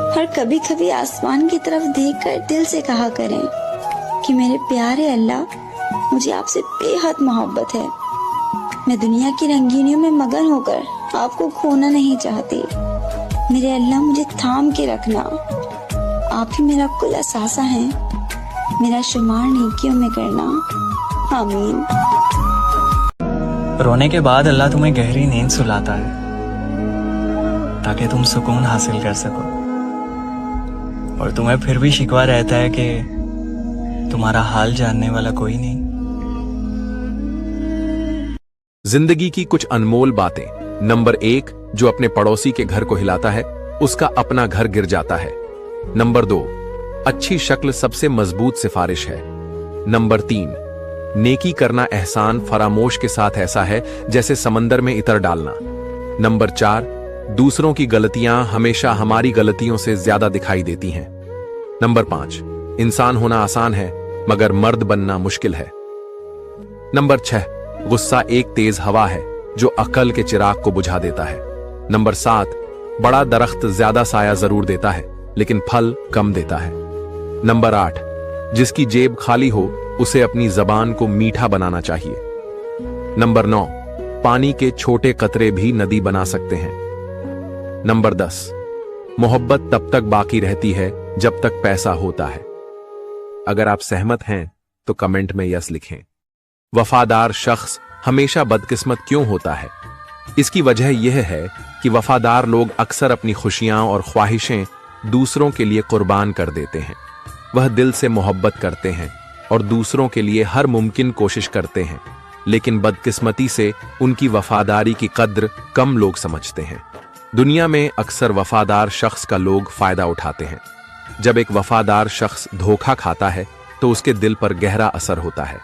और कभी कभी आसमान की तरफ देखकर दिल से कहा करें कि मेरे प्यारे अल्लाह, मुझे आपसे बेहद मोहब्बत है। मैं दुनिया की रंगीनियों में मगन होकर आपको खोना नहीं चाहती। मेरे अल्लाह, मुझे थाम के रखना। आप ही मेरा कुल असासा है, मेरा शुमार नेकियों में करना। आमीन। रोने के बाद अल्लाह तुम्हें गहरी नींद सुलाता है ताकि तुम सुकून हासिल कर सको, और तुम्हें फिर भी शिकवा रहता है कि तुम्हारा हाल जानने वाला कोई नहीं। जिंदगी की कुछ अनमोल बातें। नंबर 1, जो अपने पड़ोसी के घर को हिलाता है उसका अपना घर गिर जाता है। नंबर 2, अच्छी शक्ल सबसे मजबूत सिफारिश है। नंबर 3, नेकी करना एहसान फरामोश के साथ ऐसा है जैसे समंदर में इतर डालना। नंबर 4, दूसरों की गलतियां हमेशा हमारी गलतियों से ज्यादा दिखाई देती हैं। नंबर 5, इंसान होना आसान है मगर मर्द बनना मुश्किल है। नंबर 6, गुस्सा एक तेज हवा है जो अकल के चिराग को बुझा देता है। नंबर 7, बड़ा दरख्त ज्यादा साया जरूर देता है लेकिन फल कम देता है। नंबर 8, जिसकी जेब खाली हो उसे अपनी जबान को मीठा बनाना चाहिए। नंबर 9, पानी के छोटे कतरे भी नदी बना सकते हैं। नंबर 10, मोहब्बत तब तक बाकी रहती है जब तक पैसा होता है। अगर आप सहमत हैं तो कमेंट में यस लिखें। वफादार शख्स हमेशा बदकिस्मत क्यों होता है? इसकी वजह यह है कि वफादार लोग अक्सर अपनी खुशियां और ख्वाहिशें दूसरों के लिए कुर्बान कर देते हैं। वह दिल से मोहब्बत करते हैं और दूसरों के लिए हर मुमकिन कोशिश करते हैं, लेकिन बदकिस्मती से उनकी वफादारी की कद्र कम लोग समझते हैं। दुनिया में अक्सर वफादार शख्स का लोग फायदा उठाते हैं। जब एक वफादार शख्स धोखा खाता है तो उसके दिल पर गहरा असर होता है।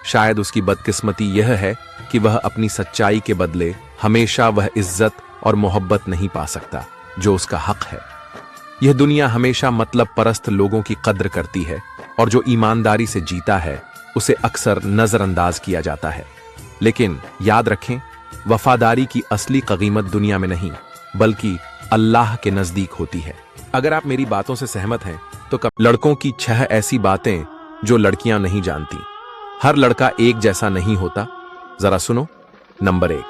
शायद उसकी बदकिस्मती यह है कि वह अपनी सच्चाई के बदले हमेशा वह इज्जत और मोहब्बत नहीं पा सकता जो उसका हक है। यह दुनिया हमेशा मतलब परस्त लोगों की कद्र करती है और जो ईमानदारी से जीता है उसे अक्सर नजरअंदाज किया जाता है। लेकिन याद रखें, वफादारी की असली कीमत दुनिया में नहीं बल्कि अल्लाह के नजदीक होती है। अगर आप मेरी बातों से सहमत हैं तो लड़कों की 6 ऐसी बातें जो लड़कियां नहीं जानती। हर लड़का एक जैसा नहीं होता, जरा सुनो। नंबर 1,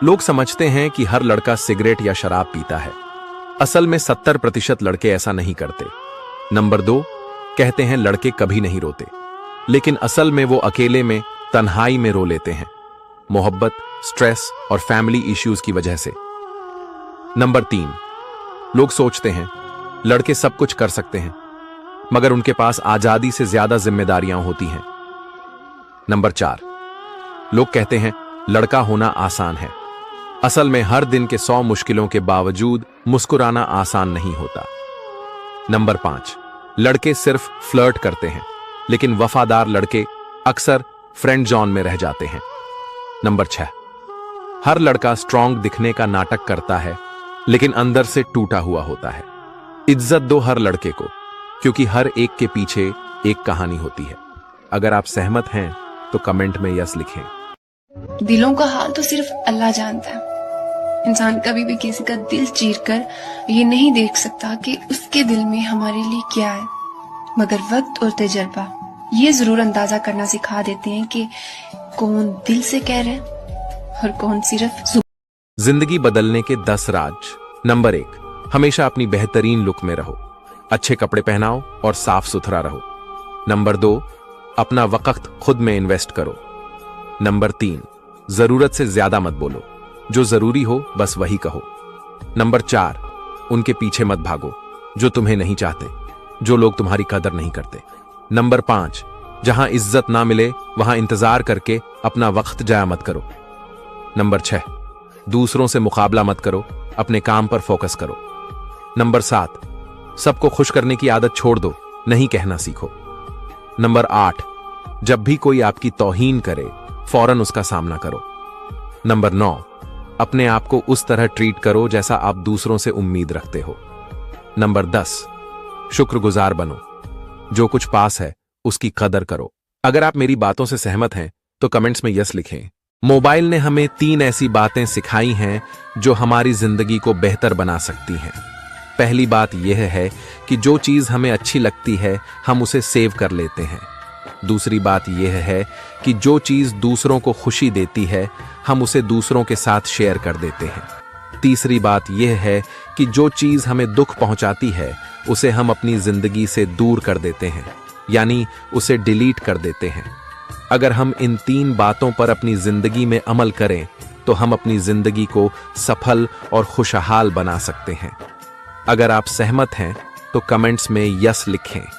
लोग समझते हैं कि हर लड़का सिगरेट या शराब पीता है। असल में 70% लड़के ऐसा नहीं करते। नंबर 2, कहते हैं लड़के कभी नहीं रोते, लेकिन असल में वो अकेले में तन्हाई में रो लेते हैं, मोहब्बत, स्ट्रेस और फैमिली इश्यूज की वजह से। नंबर 3, लोग सोचते हैं लड़के सब कुछ कर सकते हैं मगर उनके पास आजादी से ज्यादा जिम्मेदारियां होती हैं। नंबर 4, लोग कहते हैं लड़का होना आसान है। असल में हर दिन के 100 मुश्किलों के बावजूद मुस्कुराना आसान नहीं होता। नंबर 5, लड़के सिर्फ फ्लर्ट करते हैं लेकिन वफादार लड़के अक्सर फ्रेंड जोन में रह जाते हैं। नंबर 6, हर लड़का स्ट्रांग दिखने का नाटक करता है लेकिन अंदर से टूटा हुआ होता है। इज्जत दो हर लड़के को, क्योंकि हर एक के पीछे एक कहानी होती है। अगर आप सहमत हैं तो कमेंट में यस लिखें। दिलों का हाल तो सिर्फ अल्लाह जानता है। इंसान कभी भी किसी का दिल चीरकर ये नहीं देख सकता कि उसके दिल में हमारे लिए क्या है, मगर वक्त और तजर्बा ये जरूर अंदाजा करना सिखा देते हैं कि कौन दिल से कह रहे हैं और कौन सिर्फ। जिंदगी बदलने के 10 राज। नंबर 1, हमेशा अपनी बेहतरीन लुक में रहो। अच्छे कपड़े पहनाओ और साफ सुथरा रहो। नंबर 2, अपना वक्त खुद में इन्वेस्ट करो। नंबर 3, जरूरत से ज्यादा मत बोलो, जो जरूरी हो बस वही कहो। नंबर 4, उनके पीछे मत भागो जो तुम्हें नहीं चाहते, जो लोग तुम्हारी कदर नहीं करते। नंबर 5, जहां इज्जत ना मिले वहां इंतजार करके अपना वक्त जाया मत करो। नंबर 6, दूसरों से मुकाबला मत करो, अपने काम पर फोकस करो। नंबर 7, सबको खुश करने की आदत छोड़ दो, नहीं कहना सीखो। नंबर 8, जब भी कोई आपकी तौहीन करे फौरन उसका सामना करो। नंबर 9, अपने आप को उस तरह ट्रीट करो जैसा आप दूसरों से उम्मीद रखते हो। नंबर 10, शुक्रगुजार बनो, जो कुछ पास है उसकी कदर करो। अगर आप मेरी बातों से सहमत हैं तो कमेंट्स में यस लिखें। मोबाइल ने हमें 3 ऐसी बातें सिखाई हैं जो हमारी जिंदगी को बेहतर बना सकती हैं। पहली बात यह है कि जो चीज़ हमें अच्छी लगती है हम उसे सेव कर लेते हैं। दूसरी बात यह है कि जो चीज़ दूसरों को खुशी देती है हम उसे दूसरों के साथ शेयर कर देते हैं। तीसरी बात यह है कि जो चीज़ हमें दुख पहुंचाती है उसे हम अपनी ज़िंदगी से दूर कर देते हैं, यानी उसे डिलीट कर देते हैं। अगर हम इन 3 बातों पर अपनी ज़िंदगी में अमल करें तो हम अपनी ज़िंदगी को सफल और खुशहाल बना सकते हैं। अगर आप सहमत हैं तो कमेंट्स में यस लिखें।